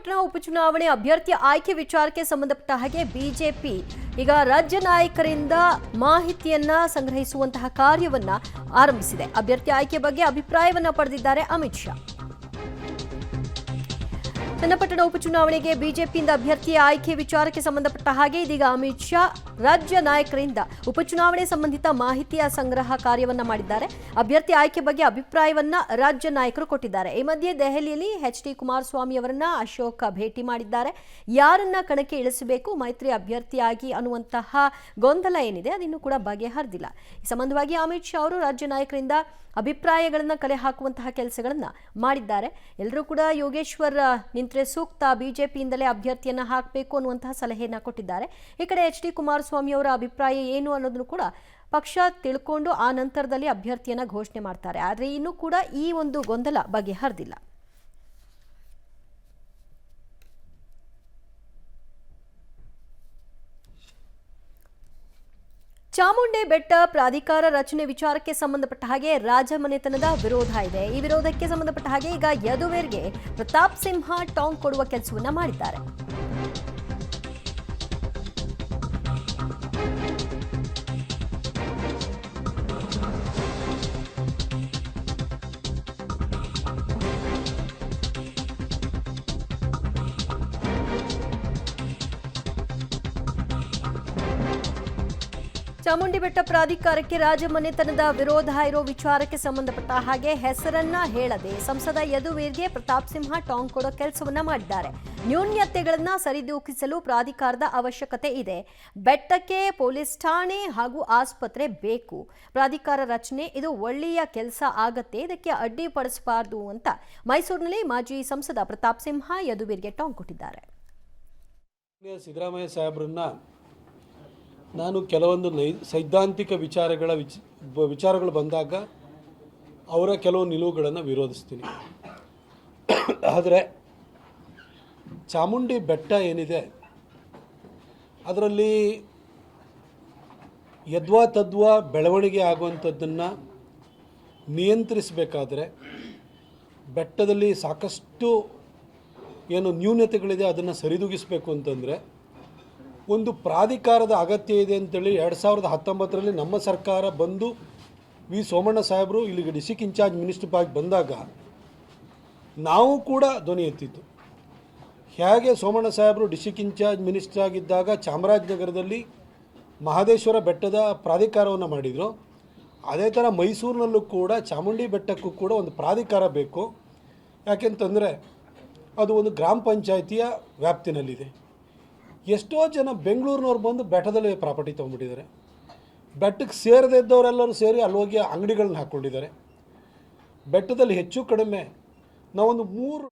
ಚನ್ನಪಟ್ಟಣ ಉಪಚುನಾವಣೆ ಅಭ್ಯರ್ಥಿ ಆಯ್ಕೆ ವಿಚಾರಕ್ಕೆ ಸಂಬಂಧಪಟ್ಟ ಹಾಗೆ ಬಿಜೆಪಿ ಈಗ ರಾಜ್ಯ ನಾಯಕರಿಂದ ಮಾಹಿತಿಯನ್ನ ಸಂಗ್ರಹಿಸುವಂತಹ ಕಾರ್ಯವನ್ನ ಆರಂಭಿಸಿದೆ. ಅಭ್ಯರ್ಥಿ ಆಯ್ಕೆ ಬಗ್ಗೆ ಅಭಿಪ್ರಾಯವನ್ನ ಪಡೆದಿದ್ದಾರೆ ಅಮಿತ್ ಶಾ. ಚನ್ನಪಟ್ಟಣ ಉಪಚುನಾವಣೆಗೆ ಬಿಜೆಪಿಯಿಂದ ಅಭ್ಯರ್ಥಿಯ ಆಯ್ಕೆ ವಿಚಾರಕ್ಕೆ ಸಂಬಂಧಪಟ್ಟ ಹಾಗೆ ಇದೀಗ ಅಮಿತ್ ಶಾ ರಾಜ್ಯ ನಾಯಕರಿಂದ ಉಪಚುನಾವಣೆ ಸಂಬಂಧಿತ ಮಾಹಿತಿಯ ಸಂಗ್ರಹ ಕಾರ್ಯವನ್ನ ಮಾಡಿದ್ದಾರೆ. ಅಭ್ಯರ್ಥಿ ಆಯ್ಕೆ ಬಗ್ಗೆ ಅಭಿಪ್ರಾಯವನ್ನ ರಾಜ್ಯ ನಾಯಕರು ಕೊಟ್ಟಿದ್ದಾರೆ. ಈ ಮಧ್ಯೆ ದೆಹಲಿಯಲ್ಲಿ ಎಚ್.ಡಿ. ಕುಮಾರಸ್ವಾಮಿ ಅವರನ್ನ ಅಶೋಕ್ ಭೇಟಿ ಮಾಡಿದ್ದಾರೆ. ಯಾರನ್ನ ಕಣಕ್ಕೆ ಇಳಿಸಬೇಕು ಮೈತ್ರಿ ಅಭ್ಯರ್ಥಿಯಾಗಿ ಅನ್ನುವಂತಹ ಗೊಂದಲ ಏನಿದೆ ಅದಿನ್ನೂ ಕೂಡ ಬಗೆಹರಿದಿಲ್ಲ. ಈ ಸಂಬಂಧವಾಗಿ ಅಮಿತ್ ಶಾ ಅವರು ರಾಜ್ಯ ನಾಯಕರಿಂದ ಅಭಿಪ್ರಾಯಗಳನ್ನ ಕಲೆ ಹಾಕುವಂತಹ ಕೆಲಸಗಳನ್ನ ಮಾಡಿದ್ದಾರೆ. ಎಲ್ಲರೂ ಕೂಡ ಯೋಗೇಶ್ವರ್ ನಿಂತ್ರೆ ಸೂಕ್ತ, ಬಿಜೆಪಿಯಿಂದಲೇ ಅಭ್ಯರ್ಥಿಯನ್ನ ಹಾಕಬೇಕು ಅನ್ನುವಂತಹ ಸಲಹೆಯನ್ನ ಕೊಟ್ಟಿದ್ದಾರೆ. ಈ ಕಡೆ ಎಚ್.ಡಿ. ಕುಮಾರಸ್ವಾಮಿ ಅವರ ಅಭಿಪ್ರಾಯ ಏನು ಅನ್ನೋದನ್ನು ಕೂಡ ಪಕ್ಷ ತಿಳ್ಕೊಂಡು ಆ ನಂತರದಲ್ಲಿ ಅಭ್ಯರ್ಥಿಯನ್ನ ಘೋಷಣೆ ಮಾಡ್ತಾರೆ. ಆದರೆ ಇನ್ನೂ ಕೂಡ ಈ ಒಂದು ಗೊಂದಲ ಬಗೆಹರಿದಿಲ್ಲ. ಚಾಮುಂಡಿ ಬೆಟ್ಟ ಪ್ರಾಧಿಕಾರ ರಚನೆ ವಿಚಾರಕ್ಕೆ ಸಂಬಂಧಪಟ್ಟ ಹಾಗೆ ರಾಜಮನೆತನದ ವಿರೋಧ ಇದೆ. ಈ ವಿರೋಧಕ್ಕೆ ಸಂಬಂಧಪಟ್ಟ ಹಾಗೆ ಈಗ ಯದುವೀರ್ಗೆ ಪ್ರತಾಪ್ ಸಿಂಹ ಟಾಂಗ್ ಕೊಡುವ ಕೆಲಸವನ್ನ ಮಾಡಿದ್ದಾರೆ. ಚಾಮುಂಡಿ ಬೆಟ್ಟ ಪ್ರಾಧಿಕಾರಕ್ಕೆ ರಾಜಮನೆತನದ ವಿರೋಧ ಇರೋ ವಿಚಾರಕ್ಕೆ ಸಂಬಂಧಪಟ್ಟ ಹಾಗೆ ಹೆಸರನ್ನ ಹೇಳದೆ ಸಂಸದ ಯದುವೀರ್ಗೆ ಪ್ರತಾಪ್ ಸಿಂಹ ಟಾಂಗ್ ಕೊಡೋ ಕೆಲಸವನ್ನ ಮಾಡಿದ್ದಾರೆ. ನ್ಯೂನ್ಯತೆಗಳನ್ನ ಸರಿದೂಗಿಸಲು ಪ್ರಾಧಿಕಾರದ ಅವಶ್ಯಕತೆ ಇದೆ. ಬೆಟ್ಟಕ್ಕೆ ಪೊಲೀಸ್ ಠಾಣೆ ಹಾಗೂ ಆಸ್ಪತ್ರೆ ಬೇಕು. ಪ್ರಾಧಿಕಾರ ರಚನೆ ಇದು ಒಳ್ಳೆಯ ಕೆಲಸ ಆಗತ್ತೆ, ಇದಕ್ಕೆ ಅಡ್ಡಿಪಡಿಸಬಾರದು ಅಂತ ಮೈಸೂರಿನಲ್ಲಿ ಮಾಜಿ ಸಂಸದ ಪ್ರತಾಪ್ ಸಿಂಹ ಯದುವೀರ್ಗೆ ಟಾಂಗ್ ಕೊಟ್ಟಿದ್ದಾರೆ. ಸಿದ್ದರಾಮಯ್ಯ ಸಾಹೇಬ್ರನ್ನ ನಾನು ಕೆಲವೊಂದು ಸೈದ್ಧಾಂತಿಕ ವಿಚಾರಗಳು ಬಂದಾಗ ಅವರ ಕೆಲವು ನಿಲುವುಗಳನ್ನು ವಿರೋಧಿಸ್ತೀನಿ. ಆದರೆ ಚಾಮುಂಡಿ ಬೆಟ್ಟ ಏನಿದೆ ಅದರಲ್ಲಿ ಯದ್ವಾ ತದ್ವಾ ಬೆಳವಣಿಗೆ ಆಗುವಂಥದ್ದನ್ನು ನಿಯಂತ್ರಿಸಬೇಕಾದ್ರೆ ಬೆಟ್ಟದಲ್ಲಿ ಸಾಕಷ್ಟು ಏನು ನ್ಯೂನತೆಗಳಿದೆ ಅದನ್ನು ಸರಿದೂಗಿಸಬೇಕು ಅಂತಂದರೆ ಒಂದು ಪ್ರಾಧಿಕಾರದ ಅಗತ್ಯ ಇದೆ ಅಂತೇಳಿ 2019ರಲ್ಲಿ ನಮ್ಮ ಸರ್ಕಾರ ಬಂದು ವಿ ಸೋಮಣ್ಣ ಸಾಹೇಬರು ಇಲ್ಲಿಗೆ ಡಿಸ್ಟ್ರಿಕ್ಟ್ ಇನ್ಚಾರ್ಜ್ ಮಿನಿಸ್ಟರ್ ಆಗಿ ಬಂದಾಗ ನಾವು ಕೂಡ ಧ್ವನಿ ಎತ್ತಿತ್ತು. ಹೇಗೆ ಸೋಮಣ್ಣ ಸಾಹೇಬರು ಡಿಸ್ಟ್ರಿಕ್ಟ್ ಇನ್ಚಾರ್ಜ್ ಮಿನಿಸ್ಟರ್ ಆಗಿದ್ದಾಗ ಚಾಮರಾಜನಗರದಲ್ಲಿ ಮಹದೇಶ್ವರ ಬೆಟ್ಟದ ಪ್ರಾಧಿಕಾರವನ್ನು ಮಾಡಿದರು, ಅದೇ ಥರ ಮೈಸೂರಿನಲ್ಲೂ ಕೂಡ ಚಾಮುಂಡಿ ಬೆಟ್ಟಕ್ಕೂ ಕೂಡ ಒಂದು ಪ್ರಾಧಿಕಾರ ಬೇಕು. ಯಾಕೆಂತಂದರೆ ಅದು ಒಂದು ಗ್ರಾಮ ಪಂಚಾಯಿತಿಯ ವ್ಯಾಪ್ತಿನಲ್ಲಿದೆ. ಎಷ್ಟೋ ಜನ ಬೆಂಗಳೂರಿನವ್ರು ಬಂದು ಬೆಟ್ಟದಲ್ಲಿ ಪ್ರಾಪರ್ಟಿ ತೊಗೊಂಡ್ಬಿಟ್ಟಿದ್ದಾರೆ. ಬೆಟ್ಟಕ್ಕೆ ಸೇರದೇ ಇದ್ದವರೆಲ್ಲರೂ ಸೇರಿ ಅಲ್ಲಿ ಹೋಗಿ ಅಂಗಡಿಗಳನ್ನ ಹಾಕ್ಕೊಂಡಿದ್ದಾರೆ. ಬೆಟ್ಟದಲ್ಲಿ ಹೆಚ್ಚು ಕಡಿಮೆ ನಾವೊಂದು 3